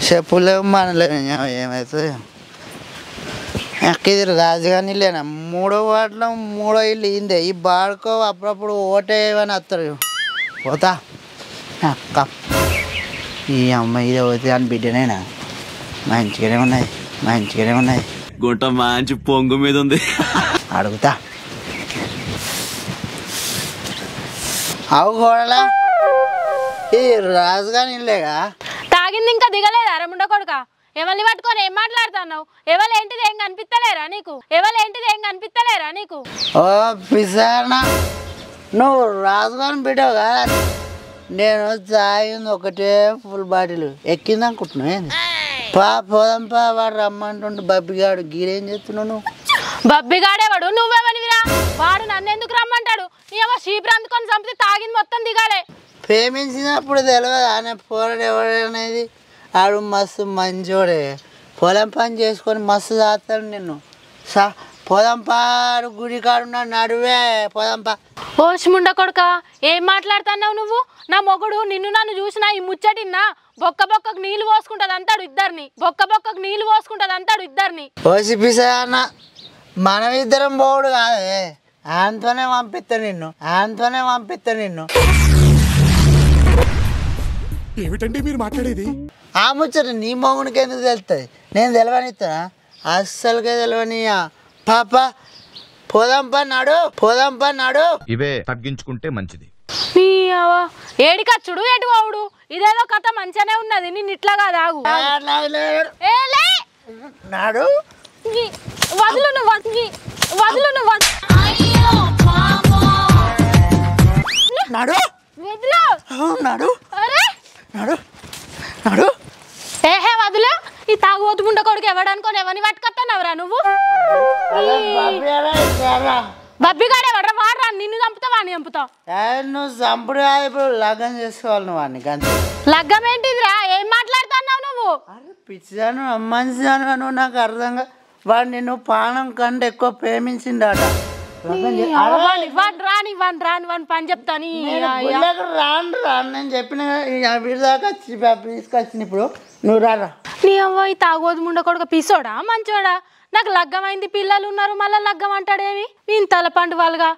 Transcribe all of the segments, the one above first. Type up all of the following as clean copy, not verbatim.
చెప్పులేవు మనలేము ఏమవుతుంది. ఇది రాజధాని లేనా 3వ వార్డులో 3వ ఇల్లు ఇందే. ఈ బాడుకో అప్పుడప్పుడు ఓటేయమని వస్తారు. పోతా అక్క ఈ అమ్మాయి ఇది పోతే అని బిడ్డనేనా. మంచిగానే ఉన్నాయి గుంట మంచి పొంగు మీద ఉంది. అడుగుతా. అవు కోడలా ఈ రాజుగాని ఇల్లేగా. తాగింది ఇంకా దిగలేదా రముండ కొడుక? ఎవరిని పట్టుకొని ఏం మాట్లాడుతున్నావు? ఎవరేంటిది ఏం కనిపిస్తలేరా నీకు? ఓ పిసానా, నువ్వు రాజుగాని బిడ్డవు కదా. నేను తాగింది ఒకటే ఫుల్ బాటిల్ ఎక్కింది అనుకుంటున్నావు. ఏంది పోదంపా. వాడు రమ్మంటుంటే బబ్బిగాడు గీరేం చేస్తున్నావు నువ్వు? బబ్బిగాడేవాడు నువ్వేమనివిరా? వాడు నన్ను ఎందుకు రమ్మంటాడు? ఏమో షీప్ అందుకొని చంపితే తాగింది మొత్తం దిగాలే. ప్రేమించినప్పుడు తెలియదు ఆయన పోరాడు ఎవడనేది. ఆడు మస్తు మంచోడే. పొలం పని చేసుకొని మస్తు తాగుతాడు నిన్ను. పోదంపాడు గుడి కాడున్నా నడువే పోదంపా. ఓషిముండ కొడుక ఏం మాట్లాడుతున్నావు నువ్వు? నా మొగుడు నన్ను చూసినా ఈ ముచ్చటిన్నా బొక్కకు నీళ్లు పోసుకుంటది అంటాడు ఇద్దరిని. ఓసి పిసా అన్న, మనం ఇద్దరం పోవుడు కాదే. ఆయనతోనే పంపిస్తా నిన్ను. ఏమిటండి మీరు మాట్లాడేది? ఆ ముచ్చట నీ మొగుడికి ఎందుకు తెలుస్తుంది? నేను తెలవనిస్తానా? అస్సలుకే తెలవనియా. పాప పోదంపా నాడు. ఇవే తగ్గించుకుంటే మంచిది. ఏడికచ్చుడు ఎటు పోవుడు ఇదేదో కథ మంచిగానే ఉన్నది. నిన్ను ఇట్లా కాదు ఆగు. నాడు వదులు నువ్వు ఏహే వదులు. ఈ తాగుబోతు ముండ కొడుకు ఎవడనుకోని ఎవరిని పట్టుకొస్తానవరా నువ్వు? బబ్బిగాడే వాడరా నిన్ను చంపుతా వాడిని చంపుతావు. నువ్వు చంపుడు కాదు, ఇప్పుడు లగ్గం చేసుకోవాలి నువ్వు వాడిని. లగ్గం ఏంటిదిరా? ఏం మాట్లాడుతున్నావు నువ్వు? అరే పిచ్చిదాను మంచిదాను నువ్వు. నాకు అర్థంగా వాడు నిన్ను పానం కంటే ఎక్కువ ప్రేమించిండట. రాని పని చెప్తాను. రాను నేను చెప్పిన వీడి దాకా తీసుకొచ్చిన. ఇప్పుడు నువ్వు రారా. నీ అవ్వ ఈ తాగోదు ముండ కొడుక పిసోడా మంచోడా? నాకు లగ్గమైంది, పిల్లలు ఉన్నారు, మళ్ళా లగ్గం అంటాడేమి? వీని తల పండువాలుగా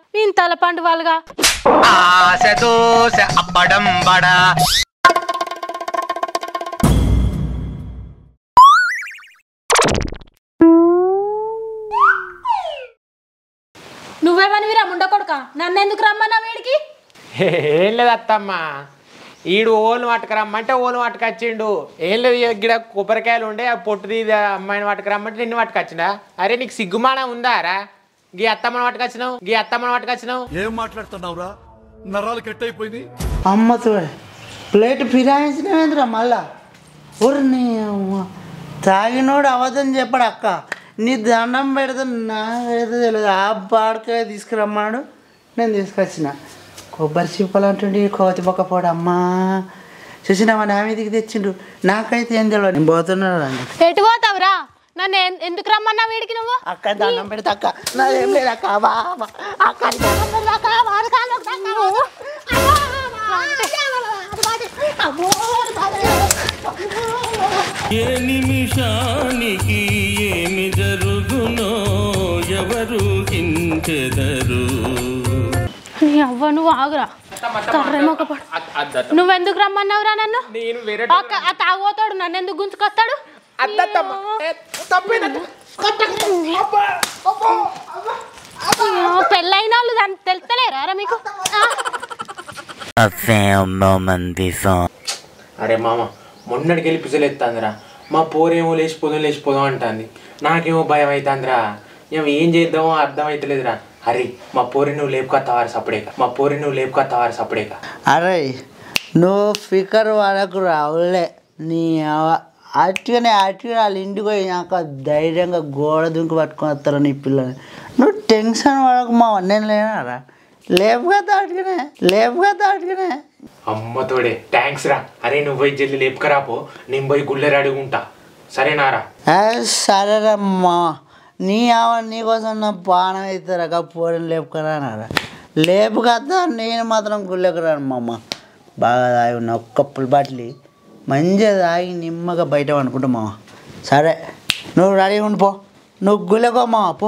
నువ్వేమనివిరా ముండ కొడుక? నన్ను ఎందుకు రమ్మన్నా వీడికి? ఏం లేదు అత్తమ్మ, ఈడు ఓలు పట్టుకురమ్మంటే ఓలు పట్టుకొచ్చిండు. ఏం లేదు ఇక్కడ కొబ్బరికాయలు ఉండే పొట్టుది అమ్మాయిని పట్టుకురమ్మంటే నిన్ను పట్టుకొచ్చిండా? అరే నీకు సిగ్గుమానం ఉందా రా? గీ అత్తమ్మని పట్టుకొచ్చినావు. ఏం మాట్లాడుతున్నావురా? నరాలు కట్ అయిపోయింది. అమ్మతో ప్లేట్ ఫిరాయించినవేంద్రా మళ్ళా? ఊరు నీ తాగినోడు అవదని చెప్పాడు. అక్క నీ దండం పెడితే నా ఏదో తెలియదు. ఆ బాడకాయ తీసుకురమ్మాడు, నేను తీసుకొచ్చిన. కొబ్బరి చిప్పలు అంటుండే కోతి బొక్క పోడు. అమ్మా చూసినావా నా మీదికి తెచ్చిండు. నాకైతే ఏం తెలియదు. నేను పోతున్నాడు అండి. ఎటు పోతావురా? నన్ను ఎందుకు రమ్మన్నా వీడికి నువ్వు? అక్క దండం పెడితే అక్క నాదేం లేదు అక్క. అక్క ఏ నిమిషానికి ఏమి జరుగునో ఎవరు హించెదరు. నీ అవ్వ నువ్వు ఆగురా. నువ్వెందుకు రమ్మన్నావురా నన్ను? ఆ తాగుతాడు నన్ను ఎందుకు గుంజుకొస్తాడు? పెళ్ళైన వాళ్ళు దాన్ని తెలుస్తలేరా మీకు? అరే మామ మొన్నటికి వెళ్ళి పిసలేస్తుందిరా. మా పోరేమో లేచిపోదాం అంటుంది. నాకేమో భయం అవుతుందిరా. ఏం చేద్దామో అర్థం అవుతలేదురా. అరే మా పోరి నువ్వు లేపుకొస్తావారు సపడేక. అరే నువ్వు ఫికర్ వాడకు రావులే. నీ అటుగానే వాళ్ళ ఇంటికి పోయినాక ధైర్యంగా గోడ దుంకు పట్టుకొని వస్తారు నీ పిల్లని. నువ్వు టెన్షన్ పడకు మా నేను లేనారా? లేపుగా అటుగానే అమ్మతోడే థ్యాంక్స్ రా. అరే నువ్వు పోయి జల్లి లేపుకరాపో, నేను పోయి గుళ్ళె అడుగుంటా. సరేనారా? సరేరమ్మా. నీకోసం నా పానం అవుతారా? పోరని లేపుకరానారా? లేపుకొస్తా. నేను మాత్రం గుళ్ళెకు రాను మా అమ్మ. బాగా తాగి ఉన్న ఒక్క పుల్ బాటిల్ మంచిగా తాగి నిమ్మగా బయట అనుకుంటా మామ. సరే నువ్వు రెడీ ఉండిపో, నువ్వు గుళ్ళకో మామ పో.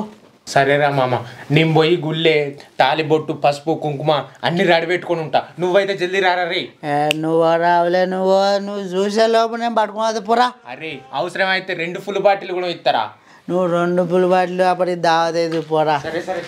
సరేరా మామ, నేను పోయి గుళ్ళే తాలిబొట్టు పసుపు కుంకుమ అన్ని రెడీ పెట్టుకొని ఉంటా. నువ్వైతే జల్దీ రారా రే. నువ్వు రావులే, నువ్వు చూసే లోపు నేను పట్టుకున్నది పోరా. అరే అవసరమైతే 2 ఫుల్ బాటిల్ కూడా ఇస్తారా? నువ్వు 2 పుల్ బాటిల్ అప్పటికి దావతేది పోరా. సరే సరే.